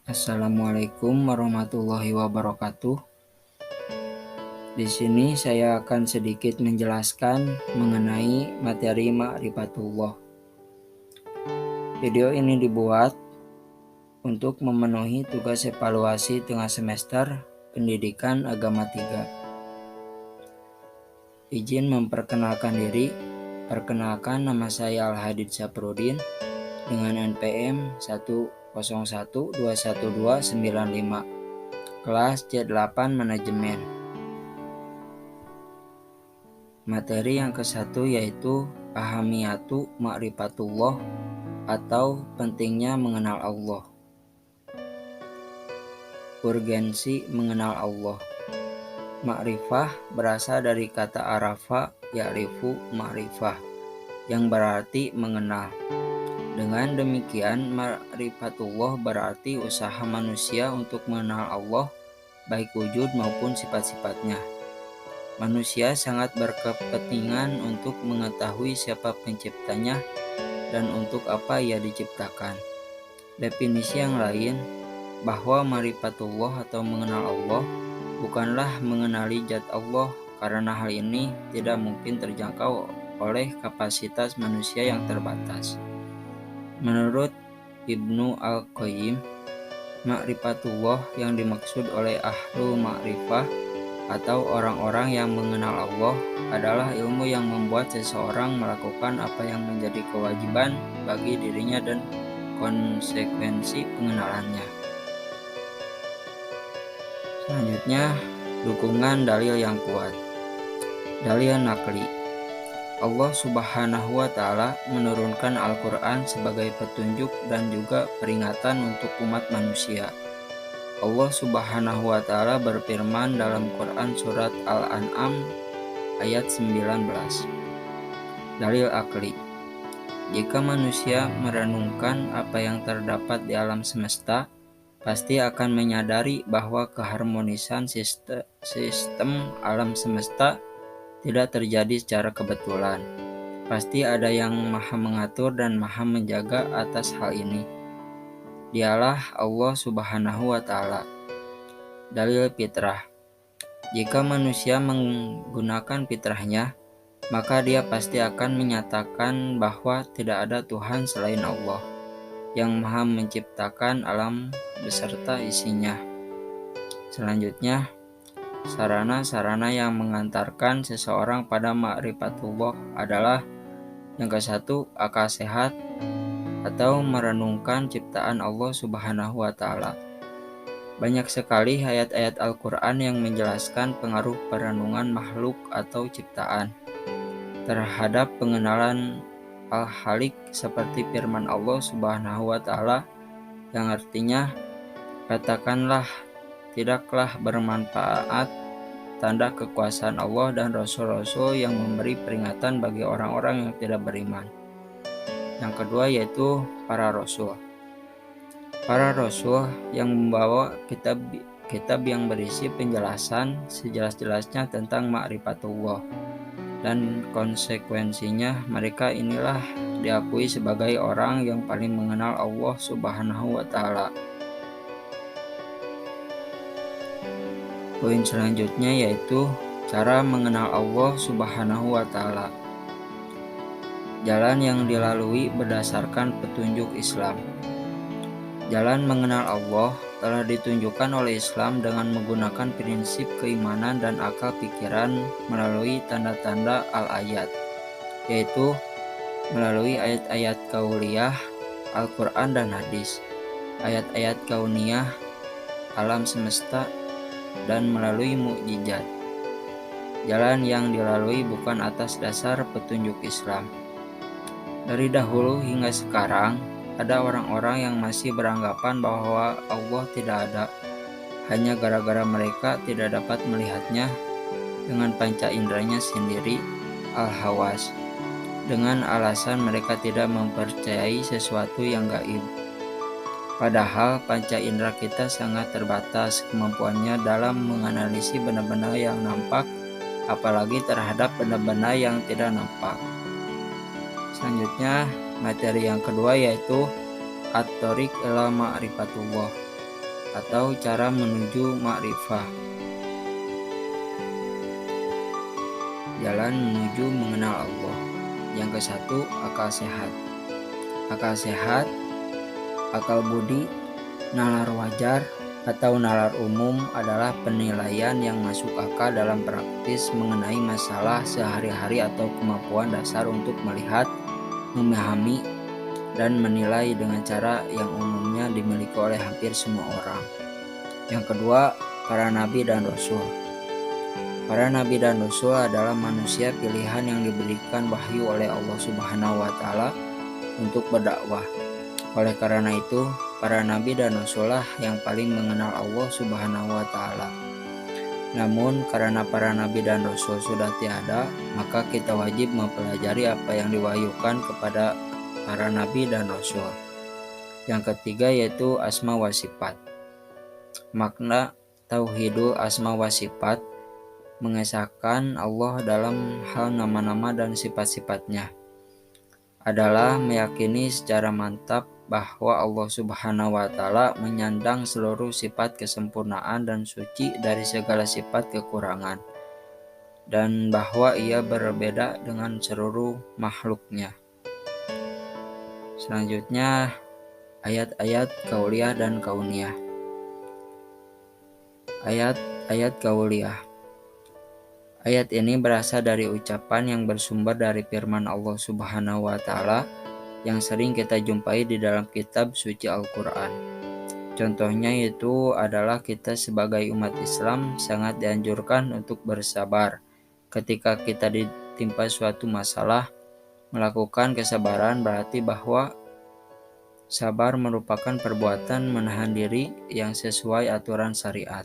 Assalamualaikum warahmatullahi wabarakatuh. Di sini saya akan sedikit menjelaskan mengenai materi Ma'rifatullah. Video ini dibuat untuk memenuhi tugas evaluasi tengah semester Pendidikan Agama 3. Izin memperkenalkan diri. Perkenalkan, nama saya Al-Hadid Saprudin dengan NPM 101212995, kelas C8 Manajemen. Materi yang ke-1 yaitu Ahamiyatu Ma'rifatullah atau pentingnya mengenal Allah. Urgensi mengenal Allah. Ma'rifah berasal dari kata arafa ya'rifu ma'rifah yang berarti mengenal. Dengan demikian, Ma'rifatullah berarti usaha manusia untuk mengenal Allah, baik wujud maupun sifat-sifatnya. Manusia sangat berkepentingan untuk mengetahui siapa penciptanya dan untuk apa ia diciptakan. Definisi yang lain, bahwa Ma'rifatullah atau mengenal Allah bukanlah mengenali zat Allah, karena hal ini tidak mungkin terjangkau oleh kapasitas manusia yang terbatas. Menurut Ibnu Al-Qayyim, Ma'rifatullah yang dimaksud oleh ahlu ma'rifah atau orang-orang yang mengenal Allah adalah ilmu yang membuat seseorang melakukan apa yang menjadi kewajiban bagi dirinya dan konsekuensi pengenalannya. Selanjutnya, dukungan dalil yang kuat. Dalil nakli. Allah Subhanahu wa Ta'ala menurunkan Al-Quran sebagai petunjuk dan juga peringatan untuk umat manusia. Allah Subhanahu wa Ta'ala berfirman dalam Quran surat Al-An'am ayat 19. Dalil akli. Jika manusia merenungkan apa yang terdapat di alam semesta, pasti akan menyadari bahwa keharmonisan sistem alam semesta tidak terjadi secara kebetulan. Pasti ada yang maha mengatur dan maha menjaga atas hal ini. Dialah Allah Subhanahu wa Ta'ala. Dalil fitrah. Jika manusia menggunakan fitrahnya, maka dia pasti akan menyatakan bahwa tidak ada Tuhan selain Allah yang maha menciptakan alam beserta isinya. Selanjutnya, sarana-sarana yang mengantarkan seseorang pada Ma'rifatullah adalah yang ke-1, akal sehat atau merenungkan ciptaan Allah Subhanahu wa Ta'ala. Banyak sekali ayat-ayat Al-Quran yang menjelaskan pengaruh perenungan makhluk atau ciptaan terhadap pengenalan Al-Halik, seperti firman Allah Subhanahu wa Ta'ala yang artinya, katakanlah, tidaklah bermanfaat tanda kekuasaan Allah dan Rasul-Rasul yang memberi peringatan bagi orang-orang yang tidak beriman. Yang kedua yaitu para Rasul. Para Rasul yang membawa kitab yang berisi penjelasan sejelas-jelasnya tentang Ma'rifatullah dan konsekuensinya. Mereka inilah diakui sebagai orang yang paling mengenal Allah Subhanahu wa Ta'ala. Poin selanjutnya yaitu cara mengenal Allah Subhanahu wa Ta'ala. Jalan yang dilalui berdasarkan petunjuk Islam. Jalan mengenal Allah telah ditunjukkan oleh Islam dengan menggunakan prinsip keimanan dan akal pikiran melalui tanda-tanda al-ayat, yaitu melalui ayat-ayat kauliyah, Al-Quran dan hadis, ayat-ayat kauniyah, alam semesta, dan melalui mukjizat. Jalan yang dilalui bukan atas dasar petunjuk Islam. Dari dahulu hingga sekarang, ada orang-orang yang masih beranggapan bahwa Allah tidak ada, hanya gara-gara mereka tidak dapat melihatnya dengan panca inderanya sendiri, al-hawas, dengan alasan mereka tidak mempercayai sesuatu yang gaib. Padahal panca indera kita sangat terbatas kemampuannya dalam menganalisis benda-benda yang nampak, apalagi terhadap benda-benda yang tidak nampak. Selanjutnya, materi yang kedua yaitu At-Thoriq ila Ma'rifatullah. atau cara menuju ma'rifah. Jalan menuju mengenal Allah. Yang ke-1, akal sehat. Akal sehat, akal budi, nalar wajar, atau nalar umum adalah penilaian yang masuk akal dalam praktis mengenai masalah sehari-hari atau kemampuan dasar untuk melihat, memahami, dan menilai dengan cara yang umumnya dimiliki oleh hampir semua orang. Yang kedua, para nabi dan rasul. Para nabi dan rasul adalah manusia pilihan yang diberikan wahyu oleh Allah Subhanahu wa Ta'ala untuk berdakwah. Oleh karena itu, para nabi dan rasullah yang paling mengenal Allah Subhanahu wa Ta'ala. Namun, karena para nabi dan rasul sudah tiada, maka kita wajib mempelajari apa yang diwahyukan kepada para nabi dan rasul. Yang ketiga yaitu asma wa sifat. Makna tauhidul asma wa sifat mengesahkan Allah dalam hal nama-nama dan sifat-sifatnya adalah meyakini secara mantap bahwa Allah Subhanahu wa Ta'ala menyandang seluruh sifat kesempurnaan dan suci dari segala sifat kekurangan, dan bahwa Ia berbeda dengan seluruh makhluknya. Selanjutnya, ayat-ayat kauliyah dan kauniyah. Ayat-ayat kauliyah. Ayat ini berasal dari ucapan yang bersumber dari firman Allah Subhanahu wa Ta'ala yang sering kita jumpai di dalam kitab suci Al-Quran. Contohnya itu adalah kita sebagai umat Islam sangat dianjurkan untuk bersabar ketika kita ditimpa suatu masalah. Melakukan kesabaran berarti bahwa sabar merupakan perbuatan menahan diri yang sesuai aturan syariat.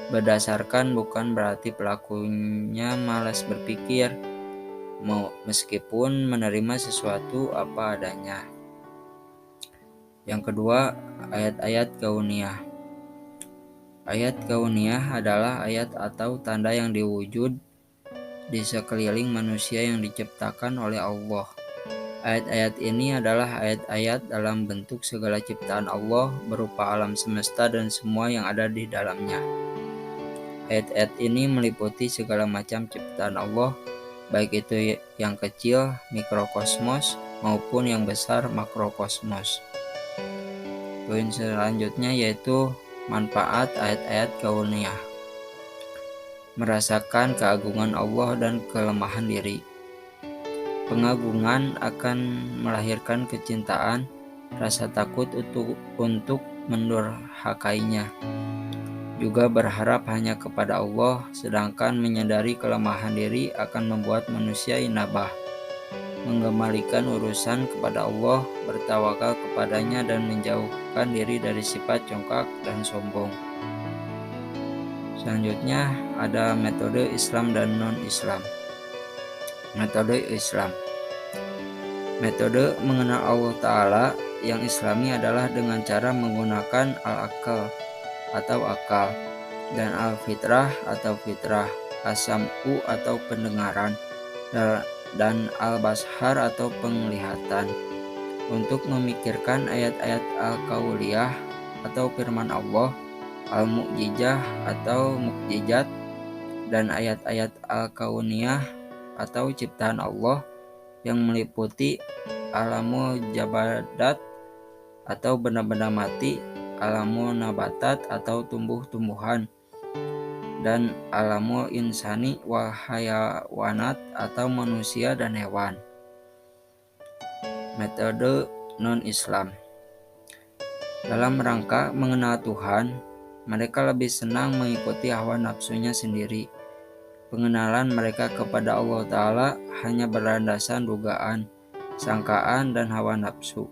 Berdasarkan bukan berarti pelakunya malas berpikir, meskipun menerima sesuatu apa adanya. Yang kedua, ayat-ayat kauniyah. Ayat kauniyah adalah ayat atau tanda yang diwujud di sekeliling manusia yang diciptakan oleh Allah. Ayat-ayat ini adalah ayat-ayat dalam bentuk segala ciptaan Allah berupa alam semesta dan semua yang ada di dalamnya. Ayat-ayat ini meliputi segala macam ciptaan Allah, baik itu yang kecil, mikrokosmos, maupun yang besar, makrokosmos. Poin selanjutnya yaitu manfaat ayat-ayat kauniyah. Merasakan keagungan Allah dan kelemahan diri. Pengagungan akan melahirkan kecintaan, rasa takut untuk mendurhakainya. Juga berharap hanya kepada Allah, sedangkan menyadari kelemahan diri akan membuat manusia inabah, mengembalikan urusan kepada Allah, bertawakal kepadanya dan menjauhkan diri dari sifat congkak dan sombong. Selanjutnya ada metode Islam dan non-Islam. Metode Islam. Metode mengenal Allah Ta'ala yang Islami adalah dengan cara menggunakan al-akal atau akal, dan al-fitrah atau fitrah, as-sam'u atau pendengaran, dan al-bashar atau penglihatan untuk memikirkan ayat-ayat al-kauliyah atau firman Allah, al-mu'jizah atau mukjizat, dan ayat-ayat al-kauniyah atau ciptaan Allah yang meliputi alamul jabadat atau benda-benda mati, alamul nabatat atau tumbuh-tumbuhan, dan alamul insani wa hayawanat atau manusia dan hewan. Metode non-Islam. Dalam rangka mengenal Tuhan, mereka lebih senang mengikuti hawa nafsunya sendiri. Pengenalan mereka kepada Allah Ta'ala hanya berlandaskan dugaan, sangkaan, dan hawa nafsu,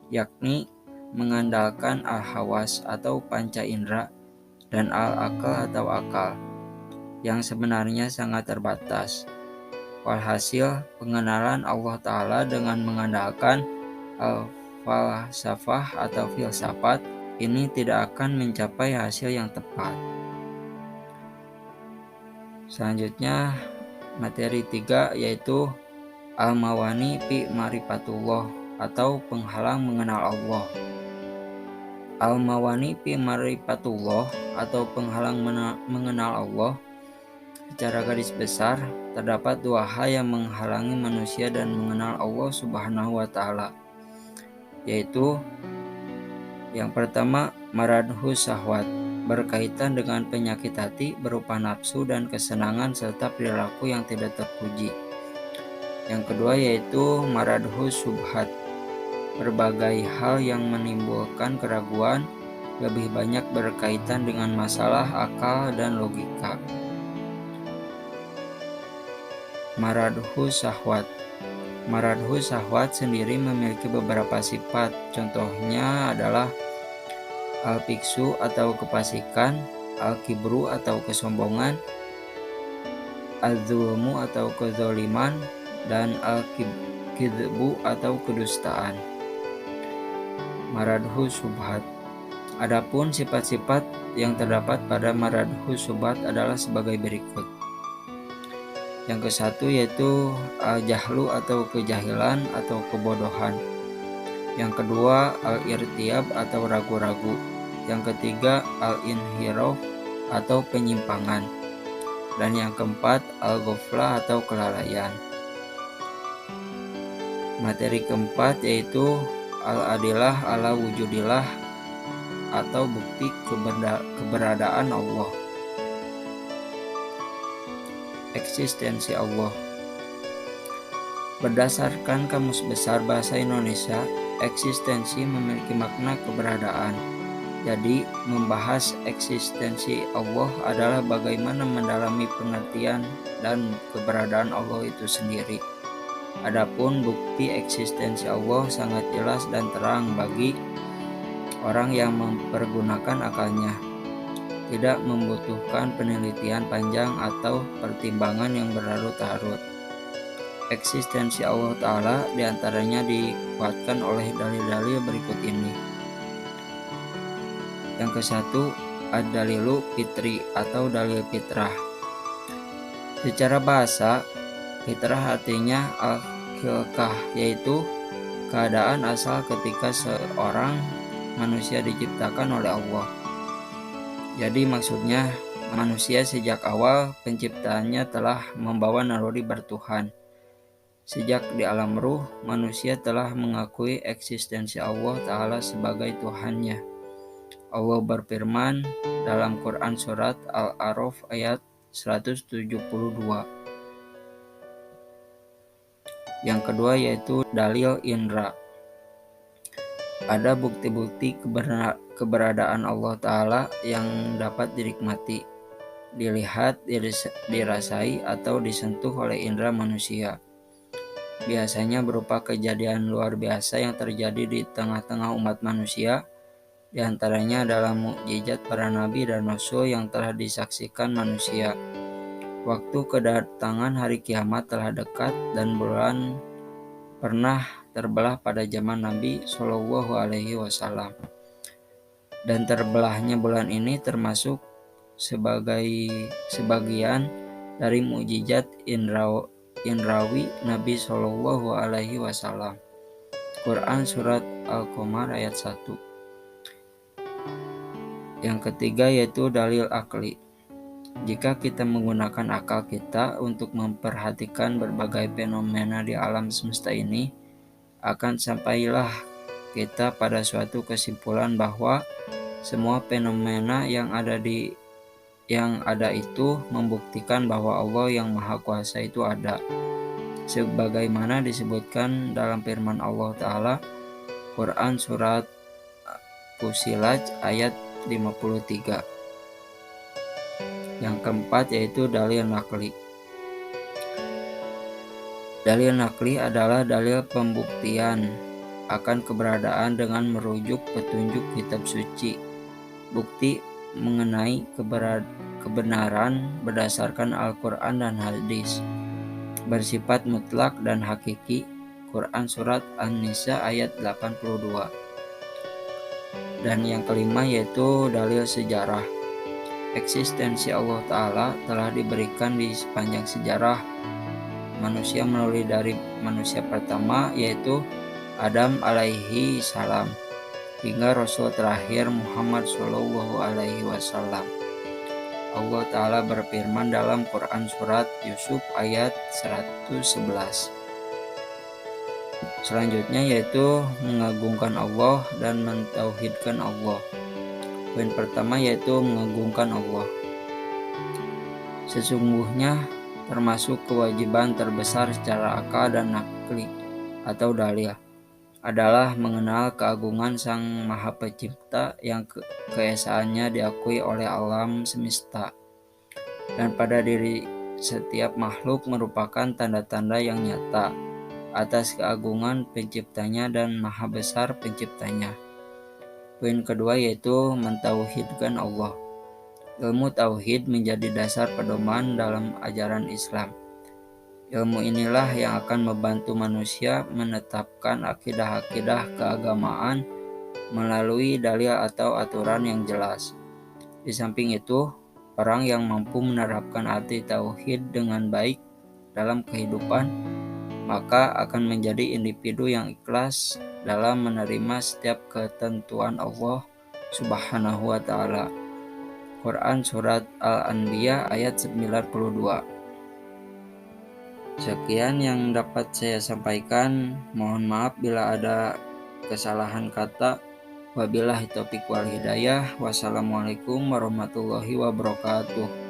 yakni mengandalkan al-hawas atau panca indera dan al-akal atau akal yang sebenarnya sangat terbatas. Walhasil, pengenalan Allah Ta'ala dengan mengandalkan al-falsafah atau filsafat ini tidak akan mencapai hasil yang tepat. Selanjutnya, materi 3 yaitu al-mawani fi ma'rifatullah atau penghalang mengenal Allah. Al-mawani fi marifatullah atau penghalang mengenal Allah. Secara garis besar, terdapat dua hal yang menghalangi manusia dan mengenal Allah Subhanahu wa Ta'ala, yaitu yang pertama, maradhu syahwat, berkaitan dengan penyakit hati berupa nafsu dan kesenangan serta perilaku yang tidak terpuji. Yang kedua yaitu maradhu subhat, berbagai hal yang menimbulkan keraguan, lebih banyak berkaitan dengan masalah akal dan logika. Maradhu syahwat. Maradhu syahwat sendiri memiliki beberapa sifat. Contohnya adalah al-fiksu atau kefasikan, al-kibru atau kesombongan, al-zulmu atau kezaliman, dan al-kidbu atau kedustaan. Maradhu subhat. Adapun sifat-sifat yang terdapat pada maradhu subhat adalah sebagai berikut. Yang ke satu yaitu al-jahlu atau kejahilan atau kebodohan. Yang kedua al-irtiyab atau ragu-ragu. Yang ketiga al-inhiraf atau penyimpangan. Dan yang keempat al-ghaflah atau kelalaian. Materi keempat yaitu al-adilah ala wujudillah atau bukti keberadaan Allah. Eksistensi Allah. Berdasarkan Kamus Besar Bahasa Indonesia, eksistensi memiliki makna keberadaan. Jadi, membahas eksistensi Allah adalah bagaimana mendalami pengertian dan keberadaan Allah itu sendiri. Adapun bukti eksistensi Allah sangat jelas dan terang bagi orang yang mempergunakan akalnya. Tidak membutuhkan penelitian panjang atau pertimbangan yang berlarut-larut. Eksistensi Allah Ta'ala diantaranya dikuatkan oleh dalil-dalil berikut ini. Yang ke satu, ad-dalilu fitri atau dalil fitrah. Secara bahasa, fitrah artinya al-khilqah, yaitu keadaan asal ketika seorang manusia diciptakan oleh Allah. Jadi maksudnya manusia sejak awal penciptaannya telah membawa naluri bertuhan. Sejak di alam ruh, manusia telah mengakui eksistensi Allah Ta'ala sebagai Tuhannya. Allah berfirman dalam Quran Surat Al-A'raf ayat 172. Yang kedua yaitu dalil indra. Ada bukti-bukti keberadaan Allah Ta'ala yang dapat dinikmati, dilihat, dirasai, atau disentuh oleh indera manusia. Biasanya berupa kejadian luar biasa yang terjadi di tengah-tengah umat manusia, diantaranya adalah mukjizat para nabi dan rasul yang telah disaksikan manusia. Waktu kedatangan hari kiamat telah dekat dan bulan pernah terbelah pada zaman Nabi Shallallahu Alaihi Wasallam. Dan terbelahnya bulan ini termasuk sebagian dari mukjizat indrawi Nabi Shallallahu Alaihi Wasallam. Quran Surat Al-Qamar ayat 1. Yang ketiga yaitu dalil akli. Jika kita menggunakan akal kita untuk memperhatikan berbagai fenomena di alam semesta ini, akan sampailah kita pada suatu kesimpulan bahwa semua fenomena yang ada itu membuktikan bahwa Allah yang Maha Kuasa itu ada. Sebagaimana disebutkan dalam firman Allah Ta'ala, Quran Surat Fussilat ayat 53. Yang keempat yaitu dalil nakli. Dalil nakli adalah dalil pembuktian akan keberadaan dengan merujuk petunjuk kitab suci. Bukti mengenai kebenaran berdasarkan Al-Quran dan hadis, bersifat mutlak dan hakiki. Quran Surat An-Nisa ayat 82. Dan yang kelima yaitu dalil sejarah. Eksistensi Allah Ta'ala telah diberikan di sepanjang sejarah manusia melalui dari manusia pertama yaitu Adam alaihi salam hingga Rasul terakhir Muhammad Shallallahu Alaihi Wasallam. Allah Ta'ala berfirman dalam Quran Surat Yusuf ayat 111. Selanjutnya yaitu mengagungkan Allah dan mentauhidkan Allah. Poin pertama yaitu mengagungkan Allah. Sesungguhnya termasuk kewajiban terbesar secara akal dan nakli atau dalil adalah mengenal keagungan Sang Maha Pencipta yang keesaannya diakui oleh alam semesta dan pada diri setiap makhluk merupakan tanda-tanda yang nyata atas keagungan penciptanya dan maha besar penciptanya. Poin kedua yaitu mentauhidkan Allah. Ilmu tauhid menjadi dasar pedoman dalam ajaran Islam. Ilmu inilah yang akan membantu manusia menetapkan akidah-akidah keagamaan melalui dalil atau aturan yang jelas. Di samping itu, orang yang mampu menerapkan arti tauhid dengan baik dalam kehidupan, maka akan menjadi individu yang ikhlas dalam menerima setiap ketentuan Allah Subhanahu wa Ta'ala. Quran Surat Al-Anbiya ayat 92. Sekian yang dapat saya sampaikan. Mohon maaf bila ada kesalahan kata. Wabillahi taufiq wal hidayah. Wassalamualaikum warahmatullahi wabarakatuh.